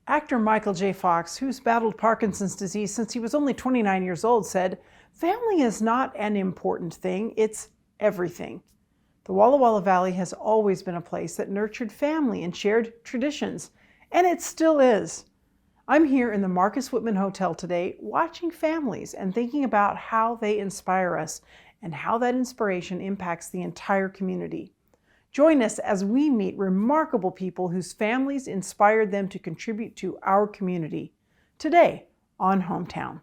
Actor Michael J. Fox, who's battled Parkinson's disease since he was only 29 years old, said, "Family is not an important thing, it's everything." The Walla Walla Valley has always been a place that nurtured family and shared traditions, and it still is. I'm here in the Marcus Whitman Hotel today watching families and thinking about how they inspire us and how that inspiration impacts the entire community. Join us as we meet remarkable people whose families inspired them to contribute to our community. Today on Hometown.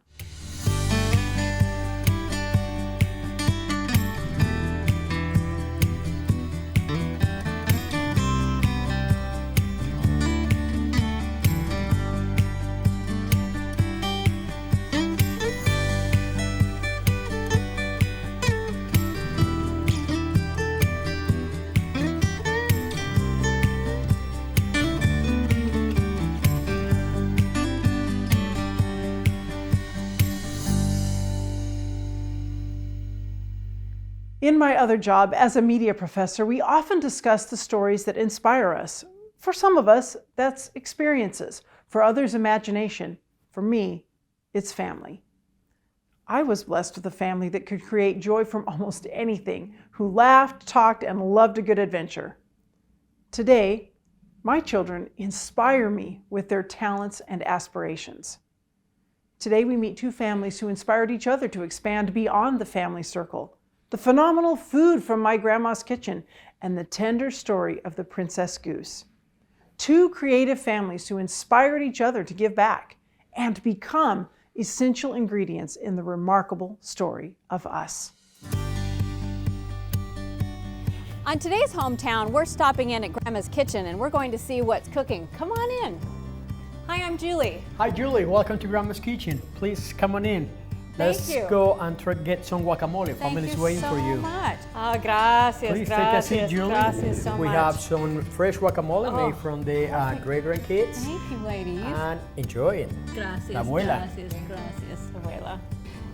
In my other job as a media professor, we often discuss the stories that inspire us. For some of us, that's experiences. For others, imagination. For me, it's family. I was blessed with a family that could create joy from almost anything, who laughed, talked, and loved a good adventure. Today, my children inspire me with their talents and aspirations. Today, we meet two families who inspired each other to expand beyond the family circle. The phenomenal food from my grandma's kitchen, and the tender story of the Princess Goose. Two creative families who inspired each other to give back and become essential ingredients in the remarkable story of us. On today's Hometown, we're stopping in at Grandma's Kitchen and we're going to see what's cooking. Come on in. Hi, I'm Julie. Hi, Julie. Welcome to Grandma's Kitchen. Please come on in. Let's go and get some guacamole. Family's waiting for you. Thank you so much. Oh, gracias. Please gracias, take a seat, Julie. Gracias so we much. have some fresh guacamole made from the great grandkids. Thank you, ladies. And enjoy it. Gracias. La abuela. Gracias, abuela.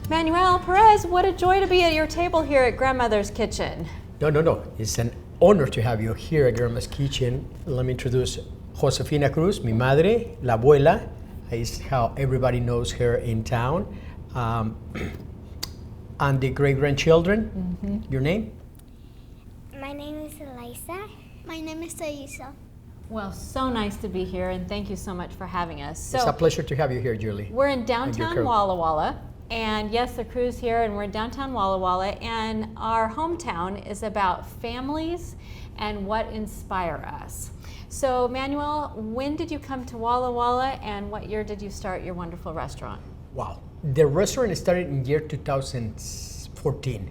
Manuel Perez, what a joy to be at your table here at Grandmother's Kitchen. No. It's an honor to have you here at Grandma's Kitchen. Let me introduce Josefina Cruz, mi madre, la abuela, is how everybody knows her in town. And the great-grandchildren. Your name? My name is Eliza. My name is Thaisa. Well, so nice to be here, and thank you so much for having us. So, It's a pleasure to have you here, Julie. we're in downtown Walla Walla, and yes, the crew's here, and we're in downtown Walla Walla, and our hometown is about families and what inspire us. So, Manuel, when did you come to Walla Walla, and what year did you start your wonderful restaurant? Wow. The restaurant started in year 2014,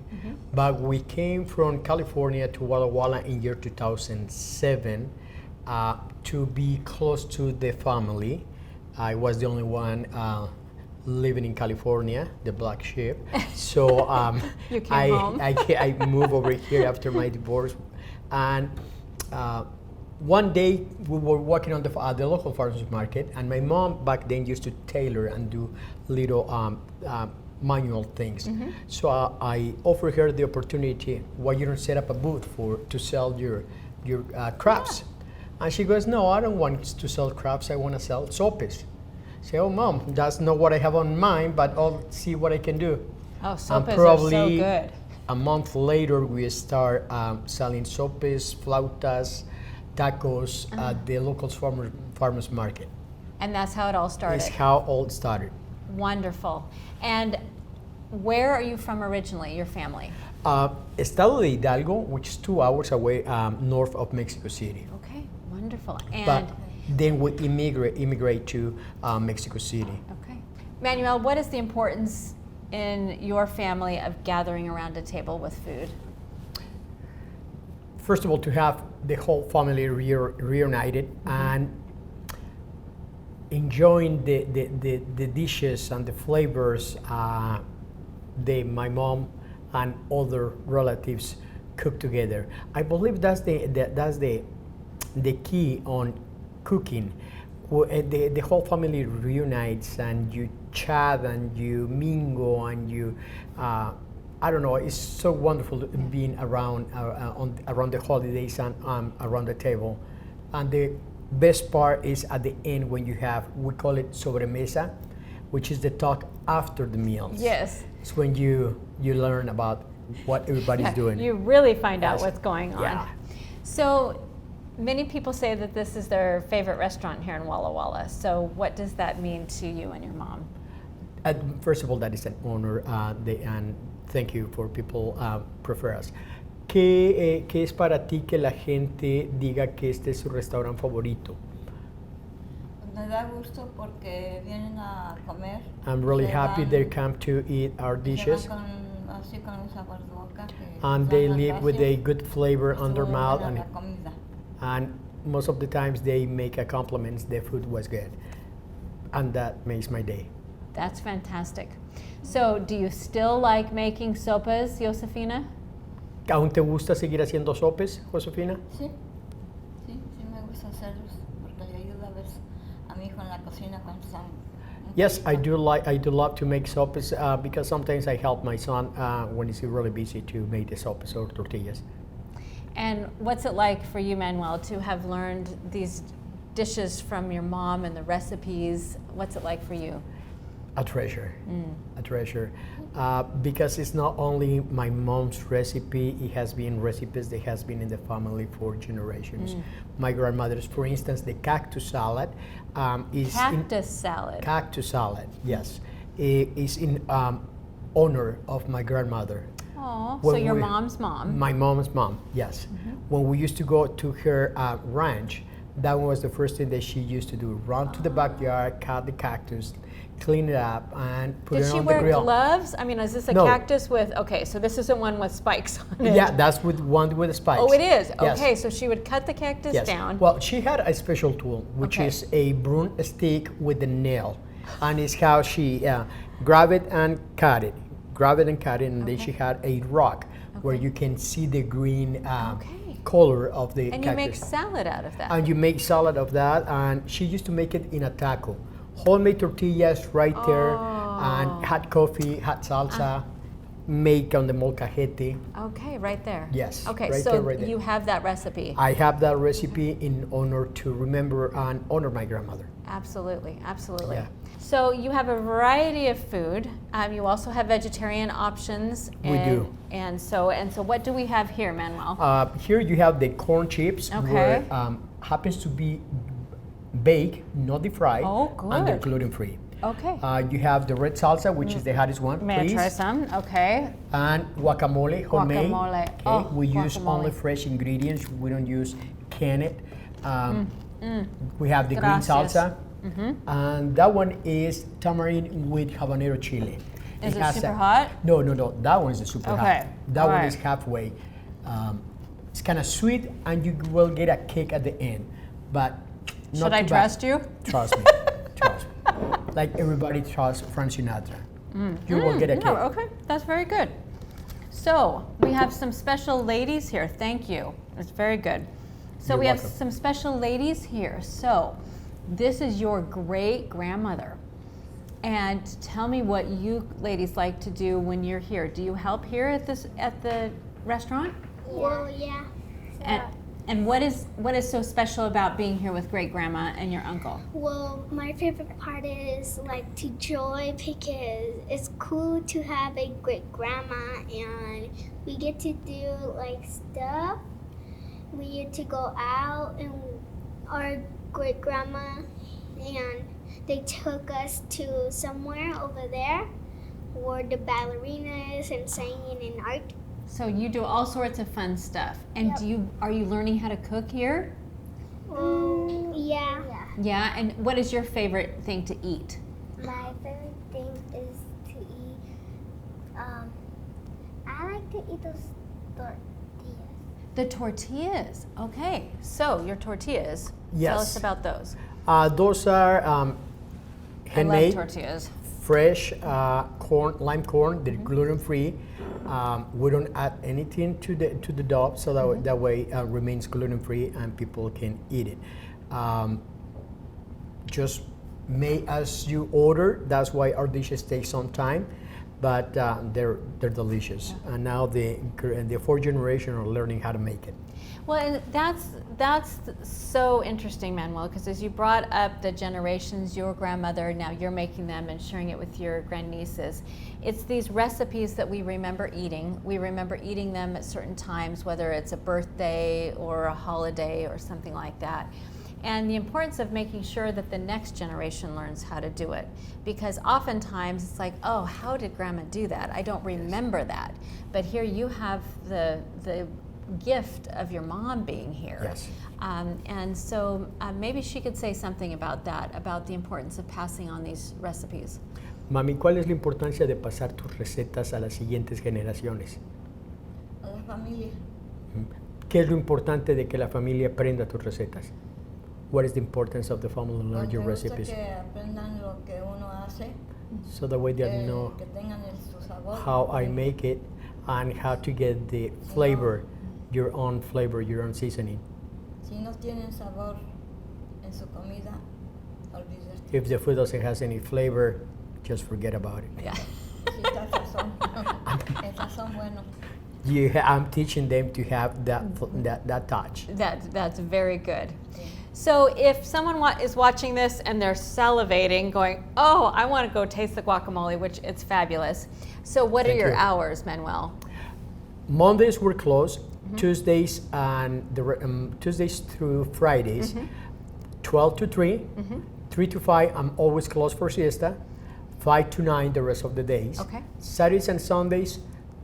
but we came from California to Walla Walla in year 2007 to be close to the family. I was the only one living in California, the black sheep. So You came home. I moved over here after my divorce. And one day we were walking on the local farmers market, and my mom back then used to tailor and do little manual things. So I offered her the opportunity, why you don't set up a booth to sell your crafts? And she goes, no, I don't want to sell crafts, I want to sell sopes. I say, oh mom, that's not what I have on mind, but I'll see what I can do. Oh, sopes are probably so good. a month later, we start selling sopes, flautas, tacos at the local farmers market. And that's how it all started. That's how all started. Wonderful. And where are you from originally, your family? Estado de Hidalgo, which is 2 hours away north of Mexico City. Okay, wonderful. And But then we immigrate to Mexico City. okay. Manuel, what is the importance in your family of gathering around a table with food? First of all, to have the whole family reunited and enjoying the dishes and the flavors my mom and other relatives cook together. I believe that's the key on cooking. The whole family reunites and you chat and you mingle and you I don't know, it's so wonderful being around the holidays and around the table. And the best part is at the end when you have, we call it sobremesa, which is the talk after the meals. Yes. It's when you learn about what everybody's doing. You really find out Yes. what's going on. Yeah. So many people say that this is their favorite restaurant here in Walla Walla. So what does that mean to you and your mom? First of all, that is an honor, and thank you for people prefer us. ¿Qué es para ti que la gente diga que este es su restaurante favorito? Me da gusto porque vienen a comer. I'm really se happy van- they come to eat our se van dishes, así con un sabor de boca que and they saben leave with a fácil. good flavor on their Estuvo mouth, buena and la comida. most of the times they make a compliments the food was good, and that makes my day. That's fantastic. So do you still like making sopas, Josefina? ¿Aún te gusta seguir haciendo sopes, Josefina? Sí, sí me gusta hacerlos porque le ayuda a veces a mi hijo en la cocina cuando están. Yes, I do love to make sopes because sometimes I help my son when he's really busy to make the sopes or tortillas. And what's it like for you, Manuel, to have learned these dishes from your mom and the recipes? What's it like for you? A treasure, a treasure, because it's not only my mom's recipe, it has been recipes that has been in the family for generations. My grandmother's, for instance, the cactus salad is Cactus salad. cactus salad, yes, is in honor of my grandmother. Oh, so When your we- mom's mom. My mom's mom, yes. When we used to go to her ranch, that was the first thing that she used to do: run to the backyard, cut the cactus, clean it up, and put Did it she on the wear grill. gloves? I mean, is this a No. cactus with, okay, so this isn't one with spikes on it. Yeah, that's with one with the spikes. Oh, it is? Yes. Okay, so she would cut the cactus Yes. down. Well, she had a special tool, which Okay. is a broomstick with a nail, and it's how she grab it and cut it, and then she had a rock where you can see the green Okay. color of the And cactus. you make salad out of that. And you make salad of that, and she used to make it in a taco. Homemade tortillas right there, and hot coffee, hot salsa, make on the molcajete. Okay, right there. Yes, Okay, right so there, right there. you have that recipe. I have that recipe in honor to remember and honor my grandmother. Absolutely, absolutely. Yeah. So you have a variety of food. You also have vegetarian options. We do. And so what do we have here, Manuel? Here you have the corn chips, Okay. where happens to be baked, not deep fried, Oh, and they're good. gluten free. Okay. You have the red salsa, which is the hottest one, May please. I try some? Okay. And guacamole, homemade. Guacamole. Okay, Oh, we use guacamole. only fresh ingredients. We don't use canned. We have the Gracias. green salsa, and that one is tamarind with habanero chili. Is it has super hot? No. That one is the super Okay, hot. That all one right. is halfway. It's kind of sweet, and you will get a kick at the end, but not Should I too bad. trust you? Trust me. Trust me. Like everybody trusts Frank Sinatra. You will get a kick. Oh, okay. That's very good. So we have some special ladies here. Thank you. It's very good. So You're we have welcome. some special ladies here. So this is your great grandmother. And tell me what you ladies like to do when you're here. Do you help here at the restaurant? Well, yeah. And what is so special about being here with great grandma and your uncle? Well, my favorite part is like to join because it's cool to have a great grandma and we get to do like stuff. We get to go out and our great grandma and they took us to somewhere over there where the ballerinas and singing and art. So you do all sorts of fun stuff. And Yep. are you learning how to cook here? Yeah. Yeah, and what is your favorite thing to eat? My favorite thing is to eat. I like to eat those tortillas. The tortillas. Okay, so your tortillas. Yes. Tell us about those. Those are I love handmade, tortillas. fresh corn, lime corn. They're gluten free. We don't add anything to the dough, so that way remains gluten free and people can eat it. Just make as you order. That's why our dishes take some time. but they're delicious. And now the fourth generation are learning how to make it. Well, and that's so interesting, Manuel, because as you brought up the generations, your grandmother, now you're making them and sharing it with your grandnieces. It's these recipes that we remember eating. We remember eating them at certain times, whether it's a birthday or a holiday or something like that. And the importance of making sure that the next generation learns how to do it. Because oftentimes it's like, oh, how did grandma do that? I don't remember that. But here you have the gift of your mom being here. Yes. And so maybe she could say something about that, about the importance of passing on these recipes. Mami, ¿cuál es la importancia de pasar tus recetas a las siguientes generaciones? A la familia. ¿Qué es lo importante de que la familia aprenda tus recetas? What is the importance of the family to learn Pues your me gusta recipes? que aprendan lo que uno hace, So that way they know que tengan su sabor. how I make it and how to get the flavor, your own seasoning. Si no tienen sabor en su comida, olvídate. If the food doesn't have any flavor, just forget about it. Yeah. Si está sazón, el sazón bueno. I'm teaching them to have that touch. That's very good. So if someone is watching this and they're salivating, going, oh, I want to go taste the guacamole, which it's fabulous. So what are Thank your you. hours, Manuel? Mondays we're closed. Tuesdays and Tuesdays through Fridays, 12 to 3, 3 to 5. I'm always closed for siesta. 5 to 9 the rest of the days. Okay. Saturdays and Sundays,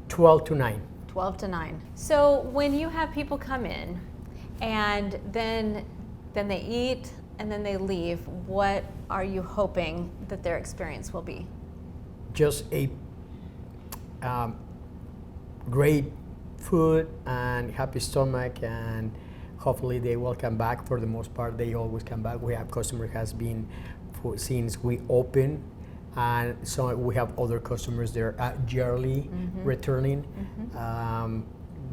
12 to 9. 12 to 9. So when you have people come in and then they eat and then they leave, what are you hoping that their experience will be? Just a great food and happy stomach, and hopefully they will come back. For the most part, they always come back. We have customer has been since we open, and so we have other customers there yearly returning.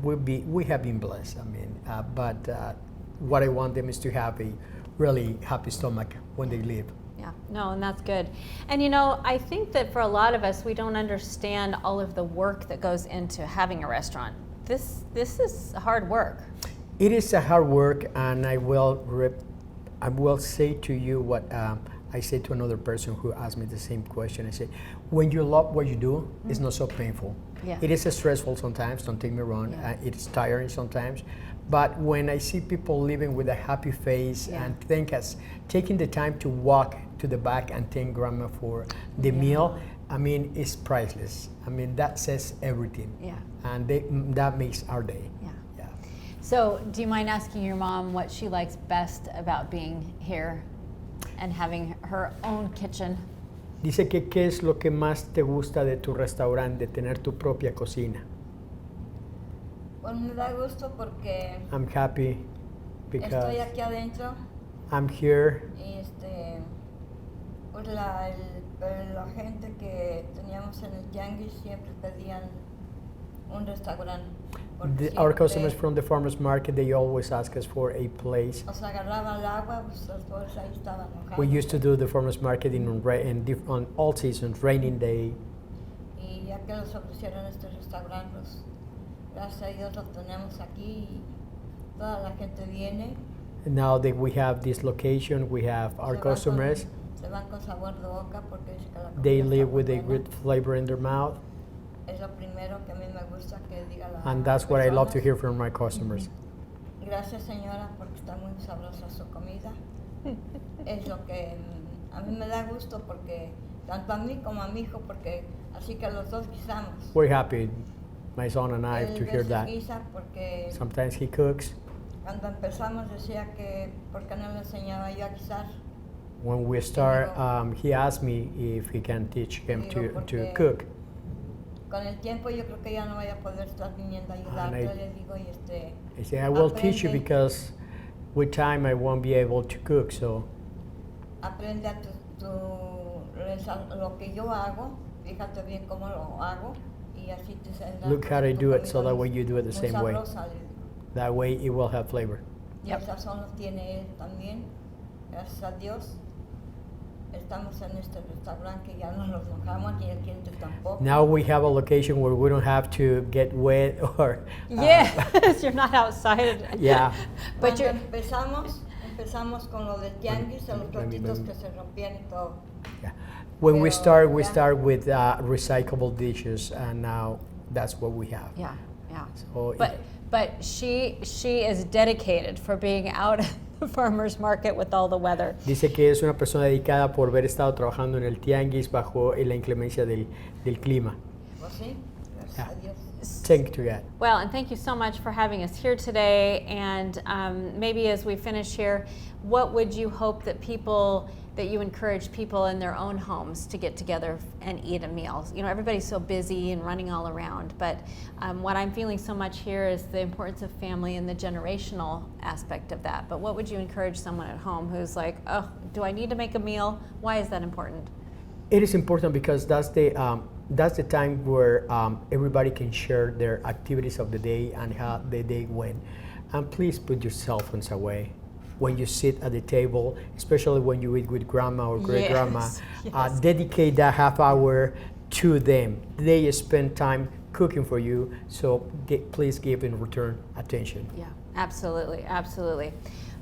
We have been blessed. I mean, but what I want them is to have a really happy stomach when they leave. Yeah, no, and that's good. And you know, I think that for a lot of us, we don't understand all of the work that goes into having a restaurant. This is hard work. It is a hard work, and I will say to you what I said to another person who asked me the same question. I said, when you love what you do, it's not so painful. Yeah. It is stressful sometimes, don't take me wrong. Yeah. It is tiring sometimes. But when I see people living with a happy face and thank us, taking the time to walk to the back and thank grandma for the meal, I mean, it's priceless. I mean, that says everything. Yeah. And that makes our day. Yeah. Yeah. So, do you mind asking your mom what she likes best about being here and having her own kitchen? Dice que qué es lo que más te gusta de tu restaurante, de tener tu propia cocina. Pues me da gusto porque I'm happy because estoy aquí adentro I'm here. y pues la gente que teníamos en el tianguis siempre pedían un restaurante. porque Our siempre, customers from the farmers market, they always ask us for a place. O sea, agarraba el agua, pues los bolsas ahí estaban mojados. We used to do the farmers market on all seasons, raining day. Y ya que nos ofrecieron este restaurante, pues, gracias a Dios lo tenemos aquí y toda la gente viene. And now that we have this location, we have our customers. Se van con sabor de boca porque dice que la comida They está live muy with a buena. good flavor in their mouth. Es lo primero que a mí me gusta que diga la And that's what I love to personas. hear from my customers. Gracias señora porque está muy sabrosa su comida. Es lo que a mí me da gusto porque tanto a mí como a mi hijo porque así que los dos guisamos. We're happy, my son and I, Él to hear veces that. guisa porque Sometimes he cooks. cuando empezamos decía que por qué no le enseñaba yo a guisar. When we start, he asked me if he can teach him to cook. Con el tiempo yo creo que ya no voy a poder estar viniendo a ayudar. I- Yo le digo I said, I will teach you aprende. because with time I won't be able to cook. So aprende a lo que yo hago, fíjate bien cómo lo hago y así te saldrá look how I tu do it so comida that way you do it the muy same way. sabrosa, le digo. That way it will have flavor. Y el sazón lo tiene él también, gracias a Dios. estamos en este restaurante que ya no nos mojamos y el cliente tampoco. Now we have a location where we don't have to get wet or. Yes, you're not outside. Yeah. But Cuando you're, empezamos con lo del tianguis, a los tortitos que se rompían y todo. Yeah. When we Pero start ya- with recyclable dishes, and now that's what we have. yeah, yeah. So But she is dedicated for being out at the farmer's market with all the weather. dice que es una persona dedicada por haber estado trabajando en el tianguis bajo la inclemencia del clima. Pues sí, gracias Yeah. a Dios. Thank you to God. Well, and thank you so much for having us here today. And maybe as we finish here, what would you hope that you encourage people in their own homes to get together and eat a meal? You know, everybody's so busy and running all around, but what I'm feeling so much here is the importance of family and the generational aspect of that. But what would you encourage someone at home who's like, oh, do I need to make a meal? Why is that important? It is important because that's the time where everybody can share their activities of the day and how the day went. And please put your cell phones away when you sit at the table, especially when you eat with grandma or great grandma. Yes. Dedicate that half hour to them. They spend time cooking for you, so please give in return attention. Yeah, absolutely, absolutely.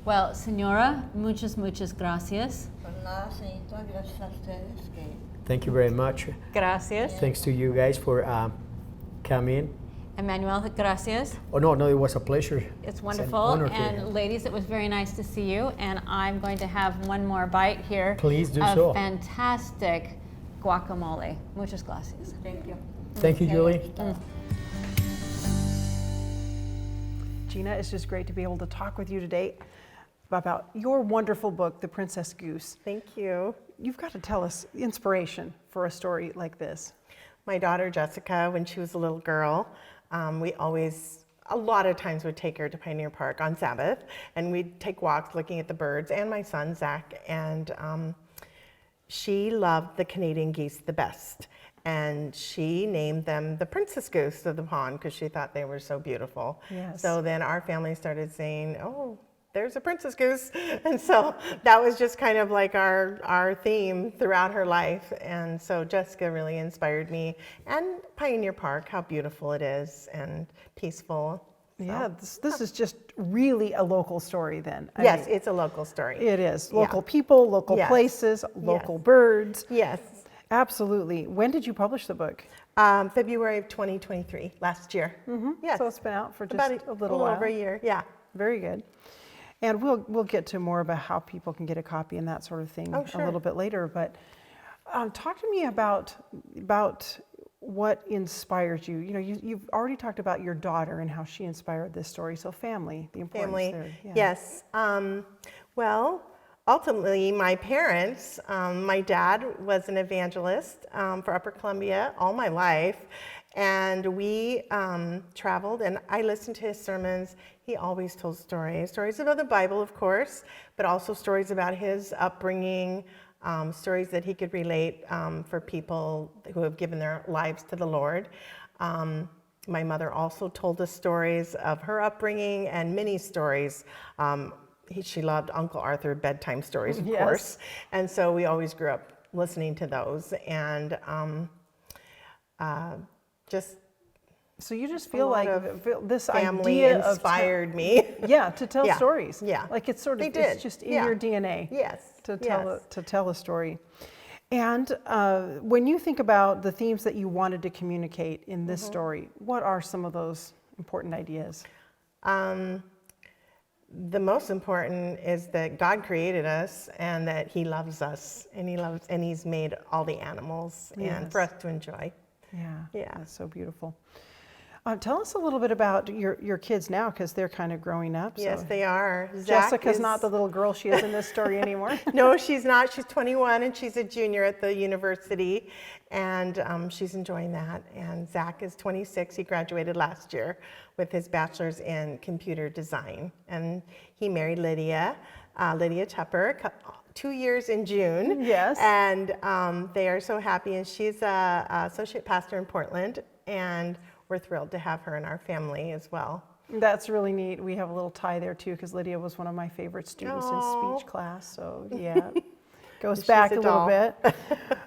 Well, señora, muchas gracias. Pues nada, señorita, gracias a ustedes que Thank you very much. Gracias. Thanks to you guys for coming. And Manuel, gracias. Oh no, it was a pleasure. It's an wonderful. honor to And have. ladies, it was very nice to see you. And I'm going to have one more bite here. Please do of so. fantastic guacamole. Muchas gracias. thank you. Thank you, Julie. Gina, it's just great to be able to talk with you today about your wonderful book, The Princess Goose. Thank you. You've got to tell us inspiration for a story like this. My daughter Jessica, when she was a little girl, we always, a lot of times would take her to Pioneer Park on Sabbath, and we'd take walks looking at the birds, and my son Zach, and she loved the Canadian geese the best. And she named them the Princess Goose of the pond because she thought they were so beautiful. Yes. So then our family started saying, oh, there's a Princess Goose. And so that was just kind of like our theme throughout her life. And so Jessica really inspired me. And Pioneer Park, how beautiful it is and peaceful. Yeah, this is just really a local story then. I Yes, mean, it's a local story. it is. Yeah. Local people, local Yes. places, local Yes. birds. Yes. Absolutely. When did you publish the book? February of 2023, last year. Mm-hmm. Yes. So it's been out for just About a little while. over a year, yeah. Very good. And we'll get to more about how people can get a copy and that sort of thing Oh, a sure. little bit later. But talk to me about what inspires you. You know, you've already talked about your daughter and how she inspired this story. So family, the importance Family, there. Yeah. yes. Well, ultimately, my parents, my dad was an evangelist for Upper Columbia all my life. And we traveled, and I listened to his sermons. He always told stories about the Bible, of course, but also stories about his upbringing, stories that he could relate for people who have given their lives to the Lord. My mother also told us stories of her upbringing and many stories. She loved Uncle Arthur bedtime stories, of Yes. course. And so we always grew up listening to those. And just So you just a feel lot like of this family idea inspired me. to tell Yeah, stories. yeah. Like it's sort of They did, it's just in yeah. your DNA. Yes. To yes. tell a story. And when you think about the themes that you wanted to communicate in this Mm-hmm. story, what are some of those important ideas? The most important is that God created us and that He loves us, and He's made all the animals and Yes. for us to enjoy. Yeah, Yeah. that's so beautiful. Tell us a little bit about your kids now, because they're kind of growing up. Yes, so they are. Jessica's Zach not is- the little girl she is in this story anymore. No, she's not. She's 21 and she's a junior at the university, and she's enjoying that. And Zach is 26. He graduated last year with his bachelor's in computer design, and he married Lydia Tupper, 2 years in June. Yes. And they are so happy, and she's a associate pastor in Portland, and we're thrilled to have her in our family as well. That's really neat. We have a little tie there too, because Lydia was one of my favorite students in Aw. speech class. So yeah, goes She's back a a little doll. bit,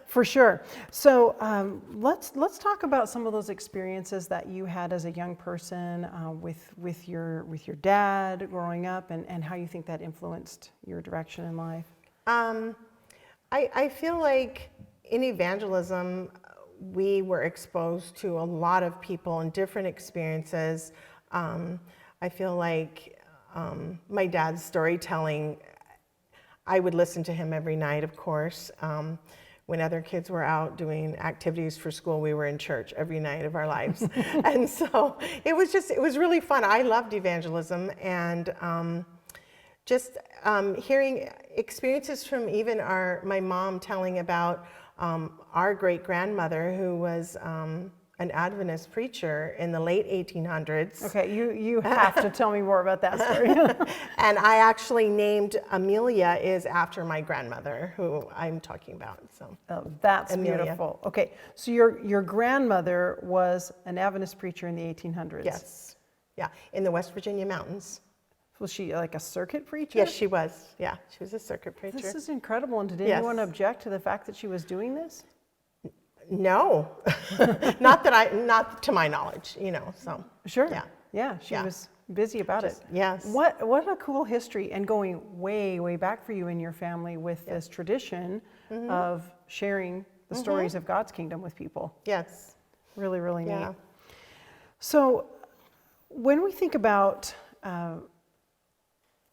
for sure. So let's talk about some of those experiences that you had as a young person with your dad growing up, and how you think that influenced your direction in life. I feel like in evangelism, we were exposed to a lot of people and different experiences. I feel like my dad's storytelling, I would listen to him every night, of course. When other kids were out doing activities for school, we were in church every night of our lives. And so it was really fun. I loved evangelism, and hearing experiences from even my mom telling about our great-grandmother, who was an Adventist preacher in the late 1800s. Okay, you have to tell me more about that story. And I actually named Amelia is after my grandmother, who I'm talking about. So That's Amelia. beautiful. Okay, so your grandmother was an Adventist preacher in the 1800s. Yes, yeah, in the West Virginia mountains. Was she like a circuit preacher? Yes, she was. Yeah, she was a circuit preacher. This is incredible. And did Yes. anyone object to the fact that she was doing this? No, not to my knowledge, so. Sure. Yeah. She Yeah. was busy about it. Yes. What a cool history, and going way back for you and your family with this tradition of sharing the stories of God's kingdom with people. Yes. Really neat. Yeah. So when we think about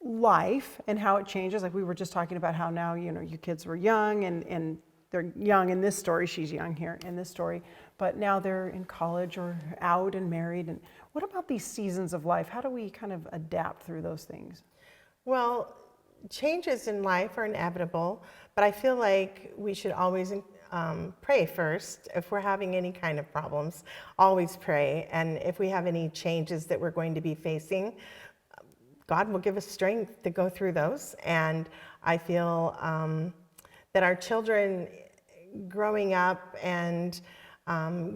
life and how it changes, like we were just talking about how now, your kids were young, and they're young in this story, she's young here in this story, but now they're in college or out and married. And what about these seasons of life? How do we kind of adapt through those things? Well, changes in life are inevitable, but I feel like we should always pray first. If we're having any kind of problems, always pray. And if we have any changes that we're going to be facing, God will give us strength to go through those. And I feel that our children growing up and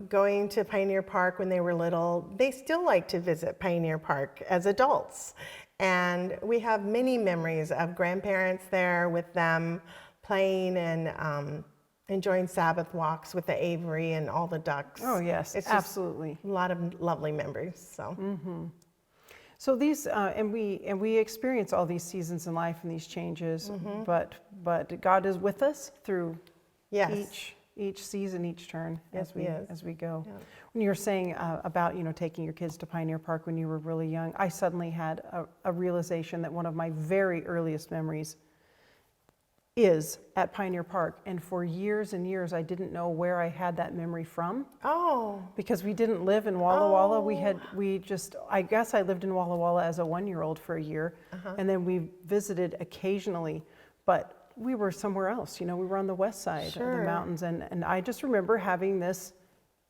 going to Pioneer Park when they were little, they still like to visit Pioneer Park as adults. And we have many memories of grandparents there with them playing and enjoying Sabbath walks with the aviary and all the ducks. Oh yes, It's just absolutely. a lot of lovely memories. So. So these, and we experience all these seasons in life and these changes, but God is with us through Yes. each season, each turn Yes, He is. as we go. Yeah. When you were saying about taking your kids to Pioneer Park when you were really young, I suddenly had a realization that one of my very earliest memories is at Pioneer Park, and for years and years I didn't know where I had that memory from. Oh. Because we didn't live in Walla Walla. I guess I lived in Walla Walla as a 1-year-old for a year, and then we visited occasionally, but we were somewhere else. We were on the west side of the Sure. mountains, and I just remember having this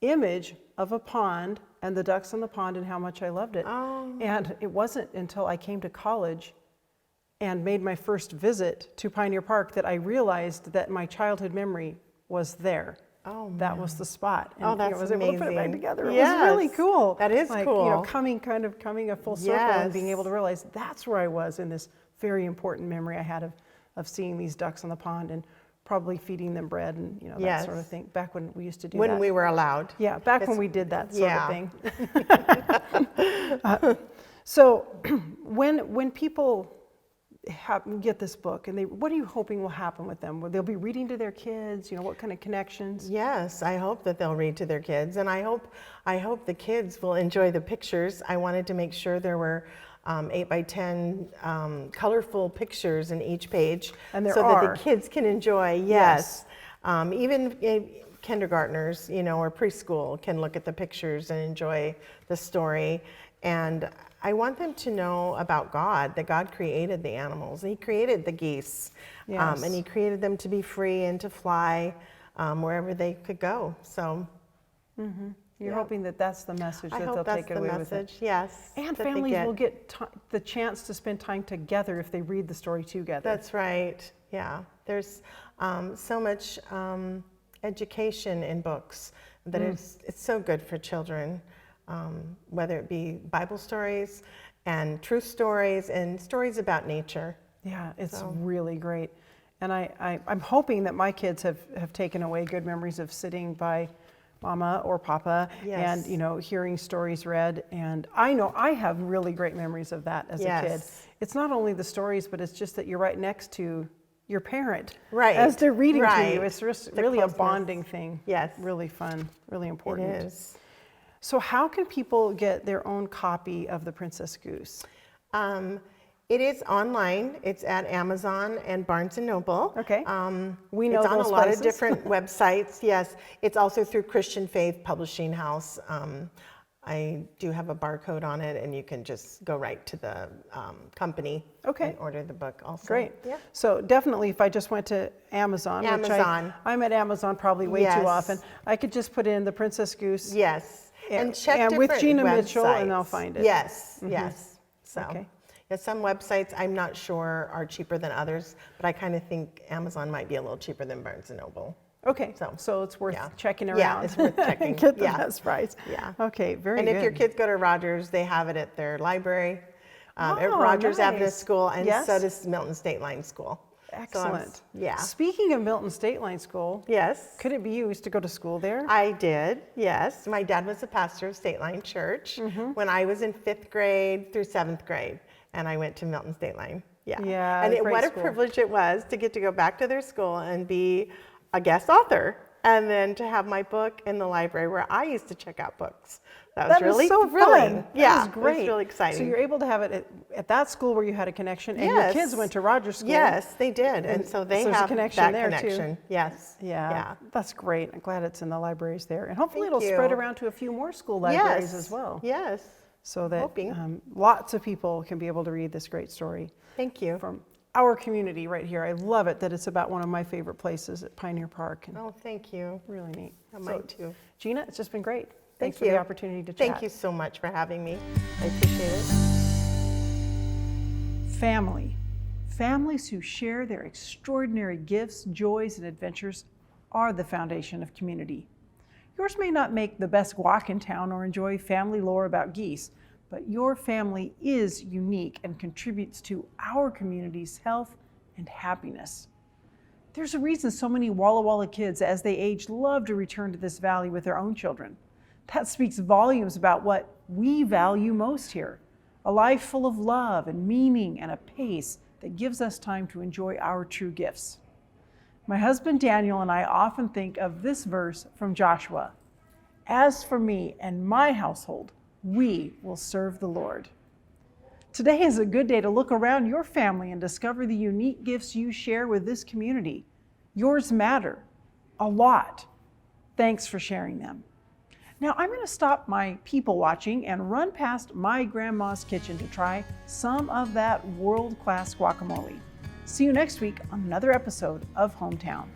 image of a pond and the ducks in the pond and how much I loved it. Oh. And it wasn't until I came to college and made my first visit to Pioneer Park that I realized that my childhood memory was there. Oh, That was the spot. And Oh, that's I was able to put it back amazing. together. It Yes. was really cool. That is cool. Coming a full circle and being Yes. able to realize that's where I was in this very important memory I had of seeing these ducks in the pond and probably feeding them bread and that Yes. sort of thing. Back when we used to do when that. we were allowed. Yeah, back when It's- we did that sort yeah. of thing. So when people get this book, and what are you hoping will happen with them? Will they be reading to their kids? What kind of connections? Yes, I hope that they'll read to their kids, and I hope the kids will enjoy the pictures. I wanted to make sure there were 8 by 10 colorful pictures in each page, And there so are. that the kids can enjoy. Yes, even kindergartners, or preschool can look at the pictures and enjoy the story. And I want them to know about God, that God created the animals. He created the geese, Yes. and He created them to be free and to fly wherever they could go. So You're hoping that that's the message I that they'll hope that's take it the away message. with it. Yes, And that they families get. will get the chance to spend time together if they read the story together. That's right. Yeah, there's so much education in books that it's so good for children. Whether it be Bible stories and truth stories and stories about nature. Yeah, it's really great. And I'm hoping that my kids have taken away good memories of sitting by Mama or Papa Yes. and, hearing stories read. And I know I have really great memories of that as a kid. Yes. It's not only the stories, but it's just that you're right next to your parent. Right. As they're reading to Right. you. It's just The really a closeness. bonding thing. Yes. Really fun, really It important. is. So how can people get their own copy of The Princess Goose? It is online. It's at Amazon and Barnes & Noble. Okay. We know it's on those a lot places. of different websites. Yes. It's also through Christian Faith Publishing House. I do have a barcode on it, and you can just go right to the company Okay. and order the book also. Great. Yeah. So definitely if I just went to Amazon, Amazon. I'm at Amazon probably way Yes. too often, I could just put in The Princess Goose. Yes. And check and with different Gina Mitchell, and websites. I'll find it. Yes. Yes. So. Okay. Yeah, some websites I'm not sure are cheaper than others, but I kind of think Amazon might be a little cheaper than Barnes & Noble. Okay, So, so it's worth yeah. checking around. Yeah, it's worth checking. Get the Yeah. best price. Yeah. Okay, very And good. if your kids go to Rogers, they have it at their library, at Oh, Rogers Avenue nice. School, and Yes. so does Milton State Line School. So Excellent. yeah. Speaking of Milton State Line School, Yes. could it be you used to go to school there? I did, yes. My dad was a pastor of State Line Church when I was in 5th grade through 7th grade, and I went to Milton State Line. Yeah. Yeah, And great what a school. privilege it was to get to go back to their school and be a guest author, and then to have my book in the library where I used to check out books. That was That is really so thrilling. fun. Yeah, That is great. It was really exciting. So you're able to have it at that school where you had a connection, and your Yes. kids went to Rogers School. Yes, they did, and so they so there's a have connection that there, too. connection. Yes. Yeah, that's great. I'm glad it's in the libraries there. And hopefully Thank it'll spread you. around to a few more school libraries Yes. as well. Yes. So that Hoping. lots of people can be able to read this great story Thank you. from our community right here. I love it that it's about one of my favorite places at Pioneer Park. And Oh, thank you. really neat. Mine too. Gina, it's just been great. Thank Thanks for the you. opportunity to chat. Thank you so much for having me. I appreciate it. Family. Families who share their extraordinary gifts, joys, and adventures are the foundation of community. Yours may not make the best guac in town or enjoy family lore about geese, but your family is unique and contributes to our community's health and happiness. There's a reason so many Walla Walla kids, as they age, love to return to this valley with their own children. That speaks volumes about what we value most here. A life full of love and meaning and a pace that gives us time to enjoy our true gifts. My husband Daniel and I often think of this verse from Joshua. As for me and my household, we will serve the Lord. Today is a good day to look around your family and discover the unique gifts you share with this community. Yours matter a lot. Thanks for sharing them. Now I'm going to stop my people watching and run past my grandma's kitchen to try some of that world-class guacamole. See you next week on another episode of Hometown.